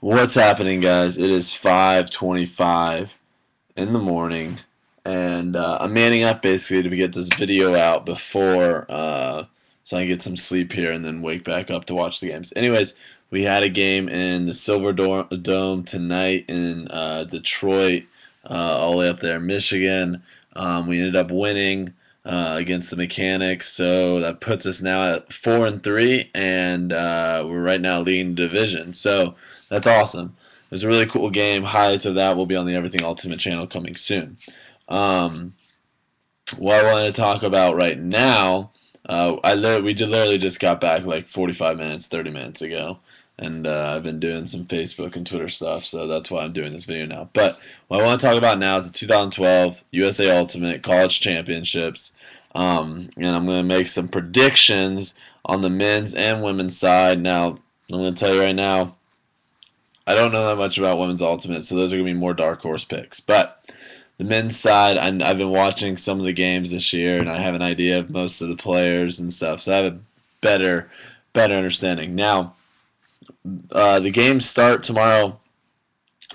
What's happening, guys? It is 5:25 in the morning, and I'm manning up basically to get this video out before so I can get some sleep here and then wake back up to watch the games. Anyways, we had a game in the Dome tonight in Detroit, all the way up there in Michigan. We ended up winning against the Mechanics, so that puts us now at 4-3, and we're right now leading the division. So that's awesome. It was a really cool game. Highlights of that will be on the Everything Ultimate channel coming soon. Um, what I wanted to talk about right now, we literally just got back like 45 minutes, 30 minutes ago, and I've been doing some Facebook and Twitter stuff, so that's why I'm doing this video now. But what I want to talk about now is the 2012 USA Ultimate College Championships, and I'm going to make some predictions on the men's and women's side. Now, I'm going to tell you right now, I don't know that much about women's ultimate, so those are going to be more dark horse picks. But the men's side, I've been watching some of the games this year, and I have an idea of most of the players and stuff, so I have a better understanding. Now, the games start tomorrow.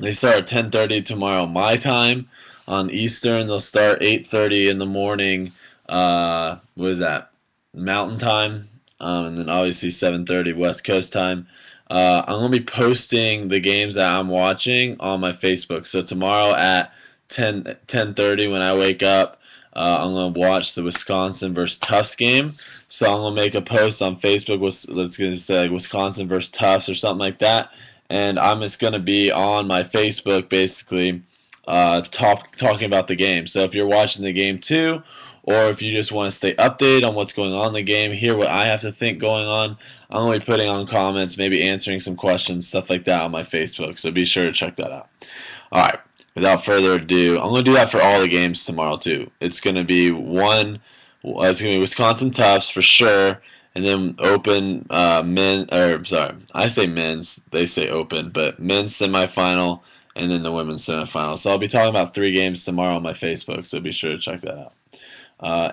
They start at 10:30 tomorrow, my time on Eastern. They'll start 8:30 in the morning. What is that? Mountain time, and then obviously 7:30 West Coast time. I'm gonna be posting the games that I'm watching on my Facebook. So tomorrow at 10:30 when I wake up, I'm gonna watch the Wisconsin versus Tufts game. So I'm gonna make a post on Facebook with let's gonna say like Wisconsin versus Tufts or something like that, and I'm just gonna be on my Facebook basically talking about the game. So if you're watching the game too, or if you just want to stay updated on what's going on in the game, hear what I have to think going on, I'm going to be putting on comments, maybe answering some questions, stuff like that on my Facebook. So be sure to check that out. All right. Without further ado, I'm going to do that for all the games tomorrow too. It's going to be it's going to be Wisconsin Tufts for sure, and then open I say men's, they say open, but men's semifinal, and then the women's semifinal. So I'll be talking about 3 games tomorrow on my Facebook, so be sure to check that out.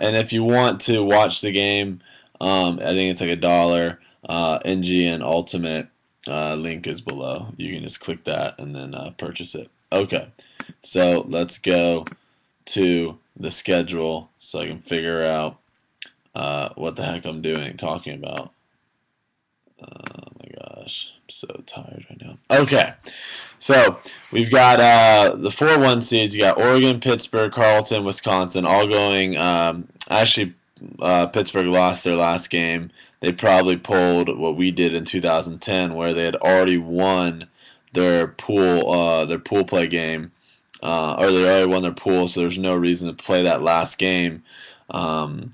And if you want to watch the game, I think it's like $1. NGN Ultimate link is below. You can just click that and then purchase it. Okay, so let's go to the schedule so I can figure out what the heck I'm talking about. Oh my gosh, I'm so tired right now. Okay, so we've got the 4-1 seeds. You got Oregon, Pittsburgh, Carleton, Wisconsin, all going. Actually, Pittsburgh lost their last game. They probably pulled what we did in 2010, where they had already won their pool play game, or they already won their pool, so there's no reason to play that last game. And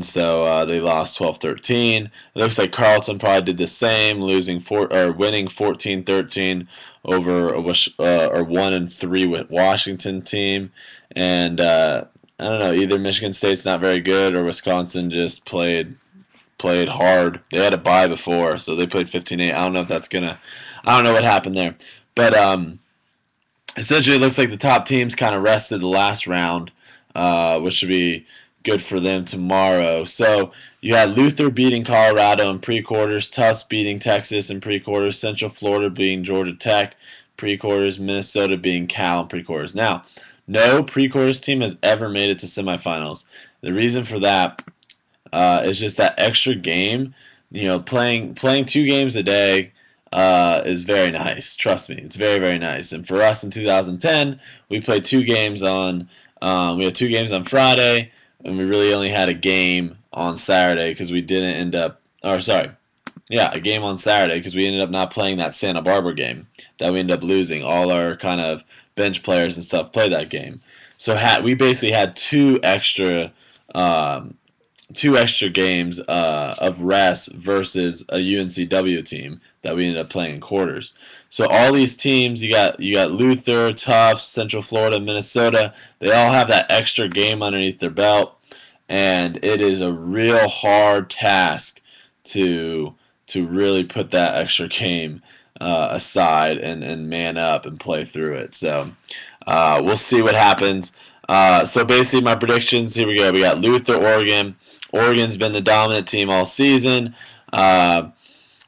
so they lost 12-13. It looks like Carleton probably did the same, winning 14-13 over a 1-3 with Washington team. And I don't know, either Michigan State's not very good or Wisconsin just played hard. They had a bye before, so they played 15-8. I don't know if I don't know what happened there, but essentially it looks like the top teams kind of rested the last round, which should be good for them tomorrow. So you had Luther beating Colorado in pre-quarters, Tufts beating Texas in pre-quarters, Central Florida beating Georgia Tech pre-quarters, Minnesota beating Cal in pre-quarters. Now, no pre-quarters team has ever made it to semifinals. The reason for that is just that extra game. You know, playing 2 games a day is very nice. Trust me, it's very very nice. And for us in 2010, we played 2 games on. We had 2 games on Friday, and we really only had a game on Saturday because we didn't end up. Or sorry, yeah, a game on Saturday because we ended up not playing that Santa Barbara game that we ended up losing. All our kind of bench players and stuff played that game, so we basically had um, 2 extra games of rest versus a UNCW team that we ended up playing in quarters. So all these teams, you got Luther, Tufts, Central Florida, Minnesota. They all have that extra game underneath their belt, and it is a real hard task to really put that extra game aside and man up and play through it. So we'll see what happens. So basically, my predictions. Here we go. We got Luther, Oregon. Oregon's been the dominant team all season.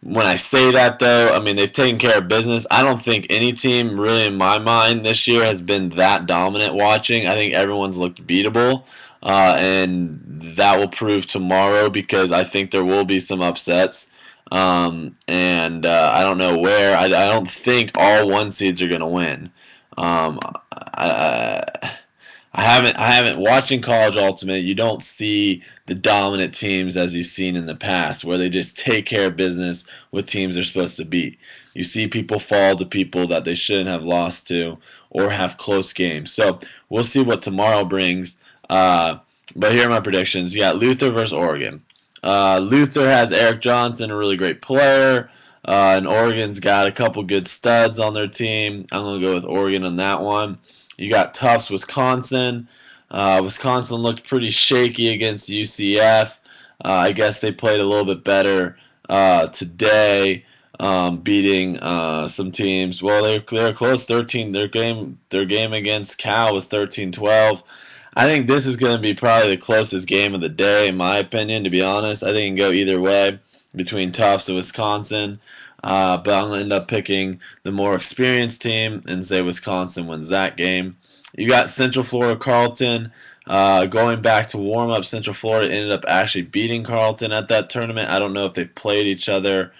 When I say that, though, I mean, they've taken care of business. I don't think any team, really, in my mind, this year has been that dominant watching. I think everyone's looked beatable, and that will prove tomorrow because I think there will be some upsets. And I don't know where. I don't think all one seeds are going to win. Um, I, I haven't watching college ultimate. You don't see the dominant teams as you've seen in the past, where they just take care of business with teams they're supposed to beat. You see people fall to people that they shouldn't have lost to, or have close games. So we'll see what tomorrow brings. But here are my predictions. You got Luther versus Oregon. Luther has Eric Johnson, a really great player. And Oregon's got a couple good studs on their team. I'm going to go with Oregon on that one. You got Tufts, Wisconsin. Wisconsin looked pretty shaky against UCF. I guess they played a little bit better today, beating some teams. Well, they're close. 13. Their game against Cal was 13-12. I think this is going to be probably the closest game of the day, in my opinion. To be honest, I think it can go either way between Tufts and Wisconsin. But I'm going to end up picking the more experienced team and say Wisconsin wins that game. You got Central Florida Carleton. Going back to warm up, Central Florida ended up actually beating Carleton at that tournament. I don't know if they've played each other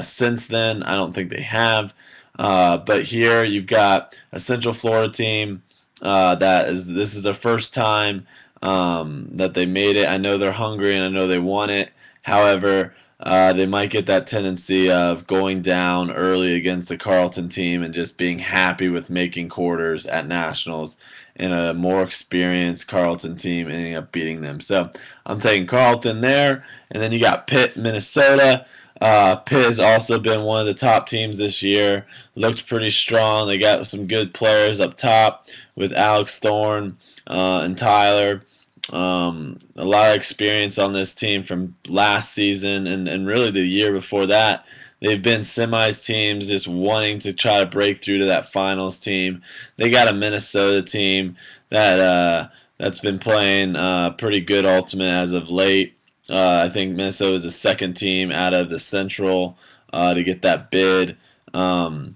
since then. I don't think they have. But here you've got a Central Florida team this is their first time that they made it. I know they're hungry and I know they want it. However, they might get that tendency of going down early against the Carleton team and just being happy with making quarters at nationals, and a more experienced Carleton team ending up beating them. So I'm taking Carleton there. And then you got Pitt, Minnesota. Pitt has also been one of the top teams this year. Looked pretty strong. They got some good players up top with Alex Thorne and Tyler. A lot of experience on this team from last season and really the year before that. They've been semis teams just wanting to try to break through to that finals team. They got a Minnesota team that's been playing pretty good ultimate as of late. I think Minnesota is the second team out of the Central to get that bid. Or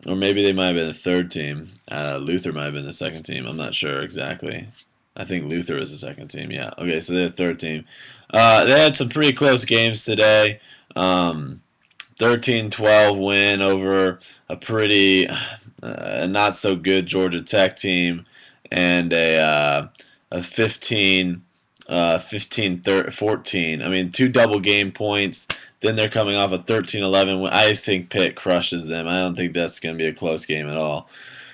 maybe they might have been the third team. Luther might have been the second team. I'm not sure exactly. I think Luther was the second team. Yeah. Okay, so they're the third team. They had some pretty close games today. 13-12 win over a pretty not so good Georgia Tech team, and a 15 14. I mean, two double game points. Then they're coming off a 13-11 win. I just think Pitt crushes them. I don't think that's going to be a close game at all.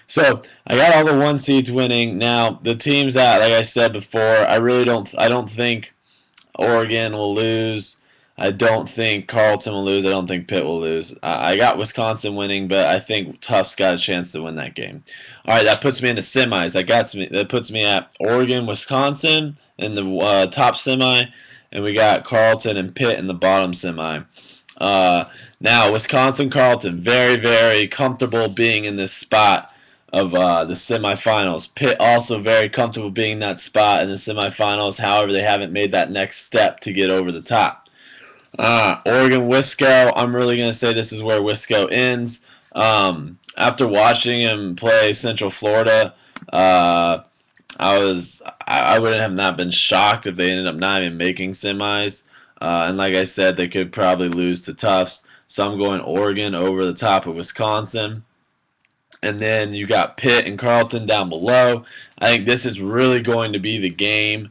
So I got all the one seeds winning. Now the teams that, like I said before, I don't think Oregon will lose. I don't think Carleton will lose. I don't think Pitt will lose. I got Wisconsin winning, but I think Tufts got a chance to win that game. All right, that puts me into semis. That puts me at Oregon, Wisconsin in the top semi, and we got Carleton and Pitt in the bottom semi. Now, Wisconsin, Carleton, very, very comfortable being in this spot of the semifinals. Pitt also very comfortable being in that spot in the semifinals. However, they haven't made that next step to get over the top. Oregon, Wisco. I'm really going to say this is where Wisco ends. After watching him play Central Florida, I wouldn't have not been shocked if they ended up not even making semis. And like I said, they could probably lose to Tufts. So I'm going Oregon over the top of Wisconsin. And then you got Pitt and Carleton down below. I think this is really going to be the game.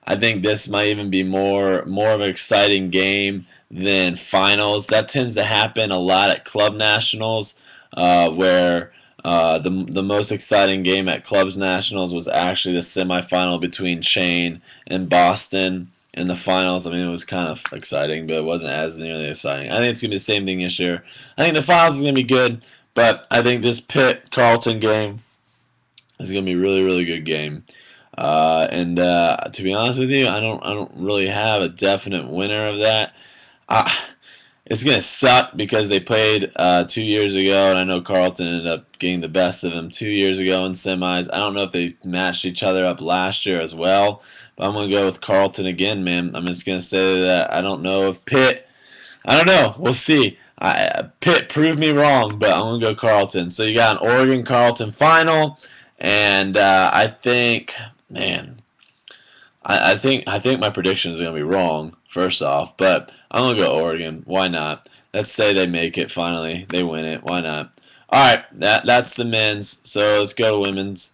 I think this might even be more of an exciting game than finals. That tends to happen a lot at club nationals, where the most exciting game at clubs nationals was actually the semifinal between Shane and Boston. In the finals, I mean, it was kind of exciting, but it wasn't as nearly exciting. I think it's going to be the same thing this year. I think the finals is going to be good, but I think this Pitt-Carleton game is going to be a really, really good game. And to be honest with you, I don't really have a definite winner of that. It's gonna suck because they played 2 years ago, and I know Carleton ended up getting the best of them 2 years ago in semis. I don't know if they matched each other up last year as well, but I'm gonna go with Carleton again, man. I'm just gonna say that I don't know if Pitt I don't know. We'll see. Pitt proved me wrong, but I'm gonna go Carleton. So you got an Oregon Carleton final, and I think, man, I think my predictions are gonna be wrong. First off, but I'm gonna go Oregon. Why not? Let's say they make it finally. They win it. Why not? All right, that's the men's. So let's go to women's.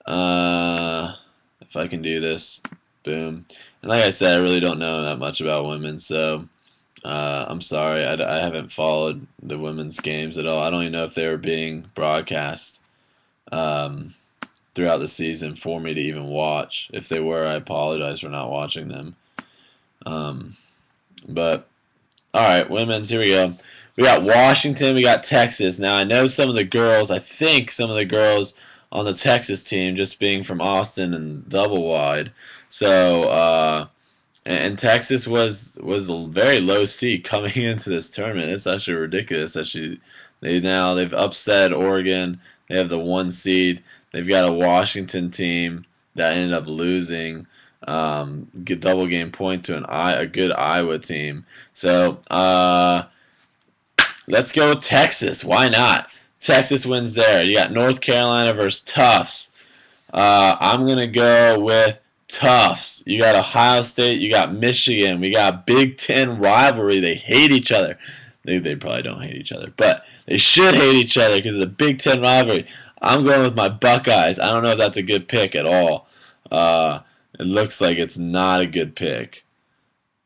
If I can do this, boom. And like I said, I really don't know that much about women, so I'm sorry. I haven't followed the women's games at all. I don't even know if they were being broadcast um, throughout the season for me to even watch. If they were, I apologize for not watching them. Um, but all right, women's. Here we go. We got Washington. We got Texas. Now I know some of the girls. I think some of the girls on the Texas team, just being from Austin and double wide. So and Texas was a very low seed coming into this tournament. It's actually ridiculous that they've upset Oregon. They have the 1 seed. They've got a Washington team that ended up losing. Get double game point to a good Iowa team. So let's go with Texas. Why not? Texas wins there. You got North Carolina versus Tufts. I'm gonna go with Tufts. You got Ohio State. You got Michigan. We got Big Ten rivalry. They hate each other. They probably don't hate each other, but they should hate each other because of the Big Ten rivalry. I'm going with my Buckeyes. I don't know if that's a good pick at all. It looks like it's not a good pick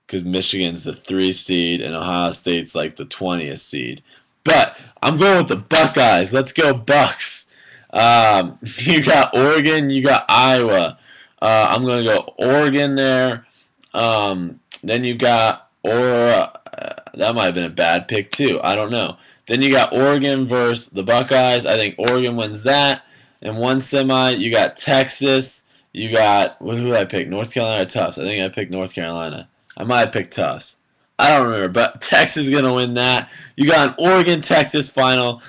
because Michigan's the 3 seed and Ohio State's like the 20th seed. But I'm going with the Buckeyes. Let's go Bucks. You got Oregon. You got Iowa. I'm going to go Oregon there. Then you got that might have been a bad pick too. I don't know. Then you got Oregon versus the Buckeyes. I think Oregon wins that. In one semi, you got Texas. You got who did I pick? North Carolina or Tufts? I think I picked North Carolina. I might have picked Tufts. I don't remember, but Texas is gonna win that. You got an Oregon-Texas final.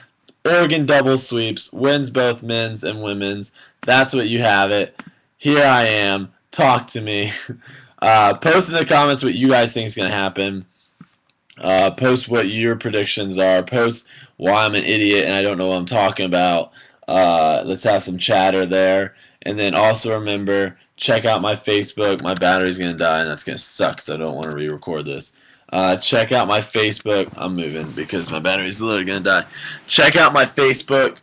Oregon double sweeps, wins both men's and women's. That's what you have it. Here I am. Talk to me. Post in the comments what you guys think is gonna happen. Post what your predictions are. Post why I'm an idiot and I don't know what I'm talking about. Let's have some chatter there. And then also remember, check out my Facebook. My battery's going to die, and that's going to suck, so I don't want to re-record this. Check out my Facebook. I'm moving because my battery's literally going to die. Check out my Facebook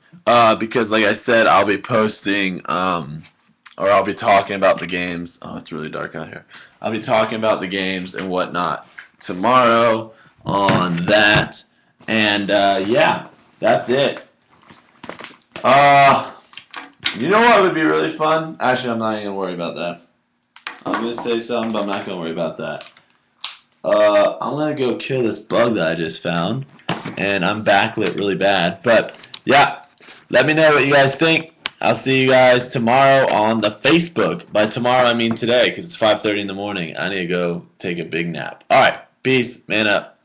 because, like I said, I'll be posting or I'll be talking about the games. Oh, it's really dark out here. I'll be talking about the games and whatnot tomorrow on that. And, yeah, that's it. You know what would be really fun? Actually, I'm not even going to worry about that. I'm going to say something, but I'm not going to worry about that. I'm going to go kill this bug that I just found. And I'm backlit really bad. But, yeah, let me know what you guys think. I'll see you guys tomorrow on the Facebook. By tomorrow, I mean today, because it's 5:30 in the morning. I need to go take a big nap. All right, peace. Man up.